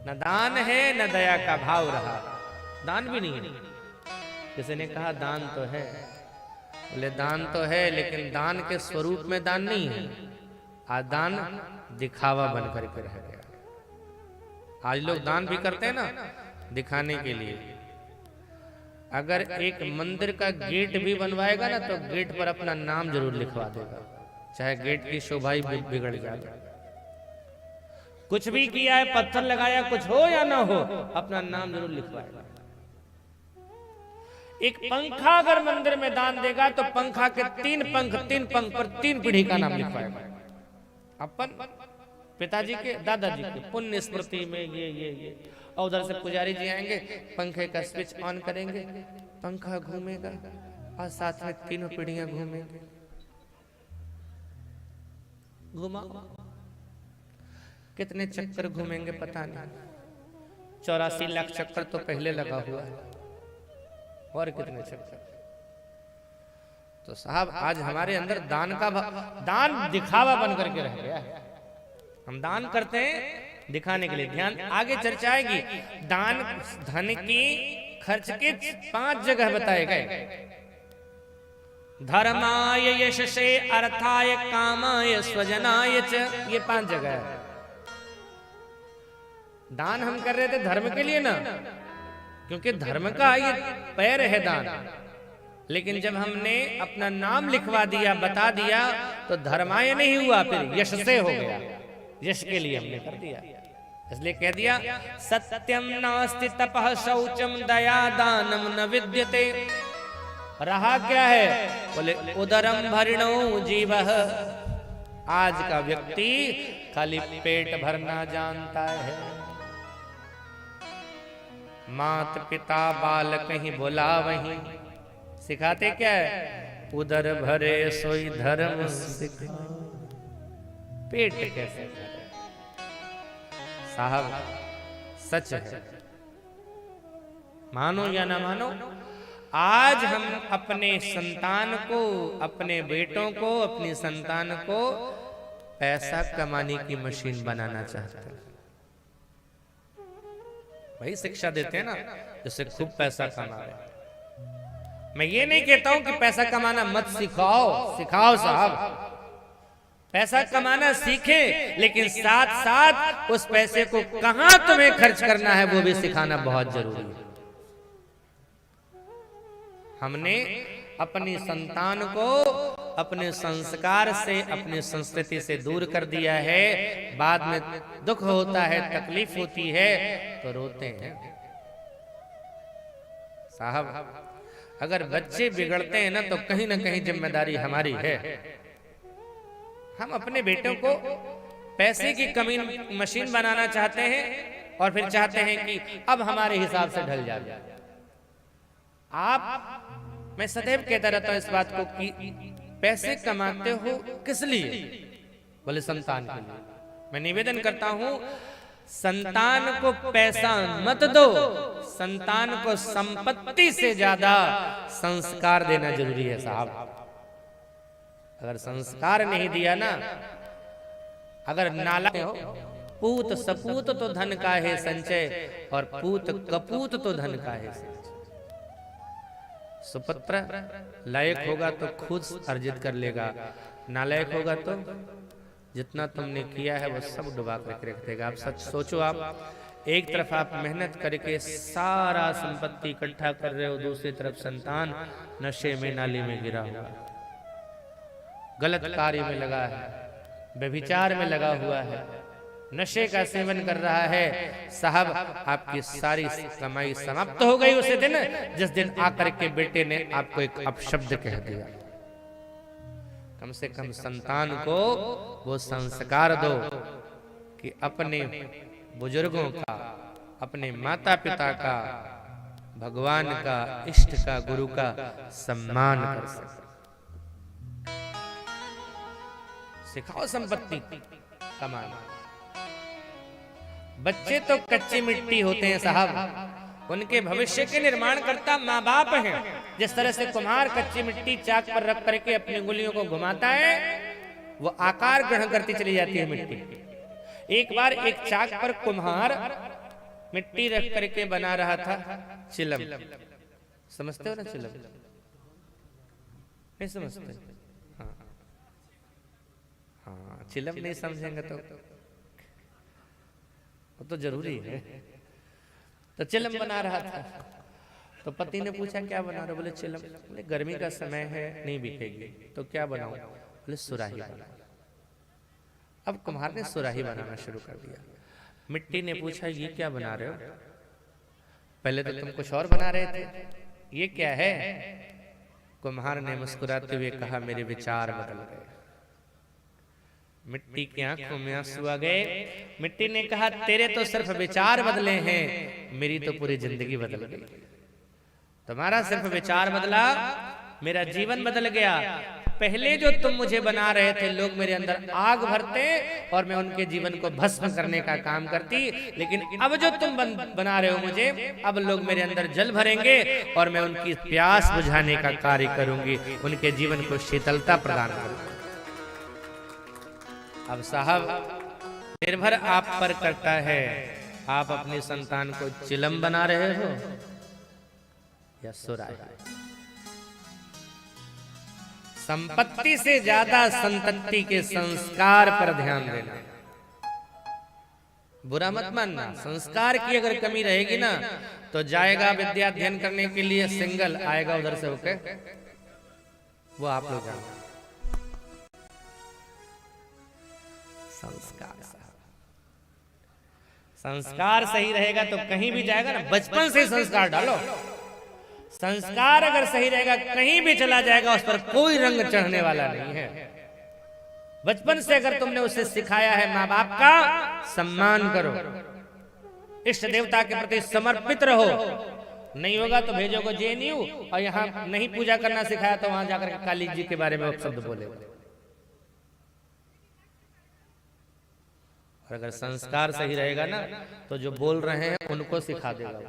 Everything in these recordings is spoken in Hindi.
न दान है न दया का भाव रहा, दान भी नहीं है। किसी ने कहा दान तो है, बोले दान तो है लेकिन दान के स्वरूप में दान नहीं है, आज दान दिखावा बन करके रह गया। आज लोग दान भी करते हैं ना दिखाने के लिए। अगर एक मंदिर का गेट भी बनवाएगा ना तो गेट पर अपना नाम जरूर लिखवा देगा, चाहे गेट की शोभा ही बिगड़ जाए। कुछ भी किया है, पत्थर लगाया, कुछ हो या ना हो, अपना नाम जरूर लिखवाएगा। एक पंखा अगर मंदिर में दान देगा तो पंखा के 3 पंख पर 3 पीढ़ी का नाम लिखवाएगा। अपन पिताजी के, दादाजी के पुण्य स्मृति में ये और उधर से पुजारी जी आएंगे, पंखे का स्विच ऑन करेंगे, पंखा घूमेगा और साथ में 3 पीढ़ियां घूमेंगे। घुमाओ, कितने चक्कर घूमेंगे पता नहीं। 84 लाख चक्कर तो पहले लगा हुआ है, और कितने चक्कर। तो साहब आज हमारे अंदर दान दिखावा बन करके रह गया है। हम दान करते हैं दिखाने के लिए। ध्यान, आगे चर्चा आएगी। दान धन की खर्च के 5 जगह बताए गए। धर्माय यशसे अर्थाय कामाय स्वजनाय च, ये 5 जगह है। दान हम कर रहे थे धर्म के लिए ना, क्योंकि धर्म का ये पैर है दान। लेकिन जब हमने अपना नाम लिखवा दिया, बता दिया, तो धर्माय नहीं हुआ, फिर यश से हो गया। यश के लिए हमने कर दिया, इसलिए कह दिया सत्यम नास्ति तपः शौचम दया दानम न विद्यते। रहा क्या है, बोले उदरम भरिणो जीवः। आज का व्यक्ति खाली पेट भरना जानता है। मात पिता बालक ही बोला वहीं, सिखाते क्या है, उदर भरे सोई धर्म सिखा। पेट कैसे भरे साहब, सच है, मानो या ना मानो। आज हम अपने संतान को, अपने बेटों को, अपनी संतान को पैसा कमाने की मशीन बनाना चाहते हैं। वही शिक्षा देते हैं ना जिससे खूब पैसा कमा रहे। मैं ये नहीं कहता हूं कि पैसा कमाना मत सिखाओ, सिखाओ साहब, पैसा कमाना सीखे, लेकिन साथ साथ उस पैसे को कहां तुम्हें खर्च करना है वो भी सिखाना बहुत जरूरी है। हमने अपनी संतान को अपने संस्कार से, अपनी संस्कृति से दूर कर दिया है। बाद में दुख होता है, तकलीफ होती है तो रोते हैं। साहब अगर बच्चे बिगड़ते हैं ना तो कहीं ना कहीं जिम्मेदारी हमारी है। हम अपने बेटों को पैसे की कमी मशीन बनाना चाहते हैं और फिर चाहते हैं कि अब हमारे हिसाब से ढल जाए। मैं सदैव कहता रहता हूं इस बात को कि पैसे कमाते हो किस लिए, बोले संतान के लिए। मैं निवेदन करता हूं संतान को पैसा मत दो, संतान को संपत्ति से ज्यादा संस्कार देना जरूरी है साहब। अगर संस्कार नहीं दिया ना, अगर नाला हो, पूत सपूत तो धन का है संचय, और पूत कपूत तो धन का है संचय। सुपुत्र लायक होगा तो खुद अर्जित कर लेगा, नालायक होगा तो जितना तुमने किया है वो सब डुबा करके रख देगा। आप सच सोचो, आप एक तरफ आप मेहनत करके सारा संपत्ति इकट्ठा कर रहे हो, दूसरी तरफ संतान नशे में, नाली में गिरा हुआ, गलत कार्य में लगा है, व्यभिचार में लगा हुआ है, नशे का सेवन कर रहा है। साहब आपकी सारी कमाई समाप्त हो गई उसी दिन जिस दिन आकर के बेटे ने आपको एक अपशब्द कह दिया। कम से कम संतान को वो संस्कार दो कि अपने बुजुर्गों का, अपने माता पिता का, भगवान का, इष्ट का, गुरु का सम्मान कर सके। सिखाओ संपत्ति कमाना। बच्चे तो कच्ची मिट्टी होते हैं साहब, उनके भविष्य के निर्माण करता माँ बाप हैं। जिस तरह से कुम्हार कच्ची मिट्टी चाक पर रख करके अपनी उंगलियों को घुमाता है, वो आकार ग्रहण करती चली जाती है मिट्टी। एक बार एक चाक पर कुम्हार मिट्टी रख करके बना रहा था चिलम। समझते हो ना चिलम? नहीं समझते? हाँ हाँ, चिलम नहीं समझेंगे तो वो तो जरूरी है। तो चिलम बना रहा था, तो पति ने पूछा क्या बना रहे हो? बोले चिलम। बोले गर्मी का समय है, नहीं बिकेगी, तो क्या बनाऊं? बोले सुराही बना। अब कुम्हार ने सुराही बनाना शुरू कर दिया। मिट्टी ने पूछा ये क्या बना रहे हो? पहले तो तुम कुछ और बना रहे थे, ये क्या है? कुम्हार ने मुस्कुराते हुए कहा मेरे विचार बदल गए। मिट्टी की आंखों में आंसू आ गए। मिट्टी ने कहा तेरे तो सिर्फ विचार बदले हैं, मेरी तो पूरी जिंदगी बदल गई। तुम्हारा सिर्फ विचार बदला, मेरा जीवन बदल गया। पहले जो तुम मुझे बना रहे थे, लोग मेरे अंदर आग भरते और मैं उनके जीवन को भस्म करने का काम करती, लेकिन अब जो तुम बना रहे हो मुझे, अब लोग मेरे अंदर जल भरेंगे और मैं उनकी प्यास बुझाने का कार्य करूंगी, उनके जीवन को शीतलता प्रदान करूंगी। अब साहब निर्भर आप पर करता है, आप अपने संतान को चिलम बना रहे हो या सुराही। संपत्ति से ज्यादा संतति के संस्कार पर ध्यान देना। बुरा मत मानना, संस्कार की अगर कमी रहेगी ना तो जाएगा विद्या अध्ययन करने के लिए सिंगल, आएगा उधर से होके, वो आप लोग जानते। संस्कार सही रहेगा तो कहीं भी जाएगा ना। बचपन से संस्कार डालो, संस्कार अगर सही रहेगा कहीं भी चला जाएगा, उस पर कोई रंग चढ़ने वाला नहीं है। बचपन से अगर तुमने उसे सिखाया है माँ बाप का सम्मान करो, इष्ट देवता के प्रति समर्पित रहो, नहीं होगा तो भेजोगे जेएनयू, और यहाँ नहीं पूजा करना सिखाया तो वहां जाकर काली जी के बारे में शब्द बोले। और अगर संस्कार सही रहेगा ना तो जो बोल रहे हैं उनको सिखा देगा।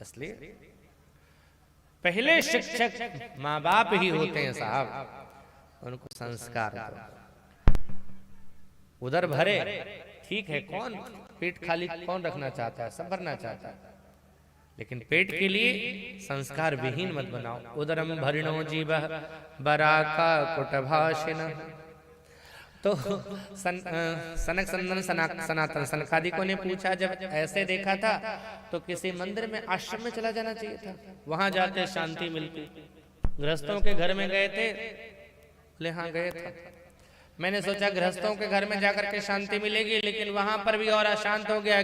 इसलिए पहले शिक्षक माँ बाप ही होते हैं साहब, उनको संस्कार दो। उधर भरे ठीक है, कौन पेट खाली कौन रखना चाहता है, सब भरना चाहता है, लेकिन पेट के लिए संस्कार विहीन मत बनाओ। उदरम भरिणो जीवः बराका कुटभाषिण। तो सनक संदन सनातन सनकादिकों ने पूछा, जब ऐसे देखा था तो किसी मंदिर में आश्रम में चला जाना चाहिए था, वहां जाते शांति मिलती। गृहस्थों के घर में गए थे? बोले हाँ गए थे। मैंने सोचा गृहस्थों के घर में जाकर के शांति मिलेगी, लेकिन वहां पर भी और अशांत हो गया।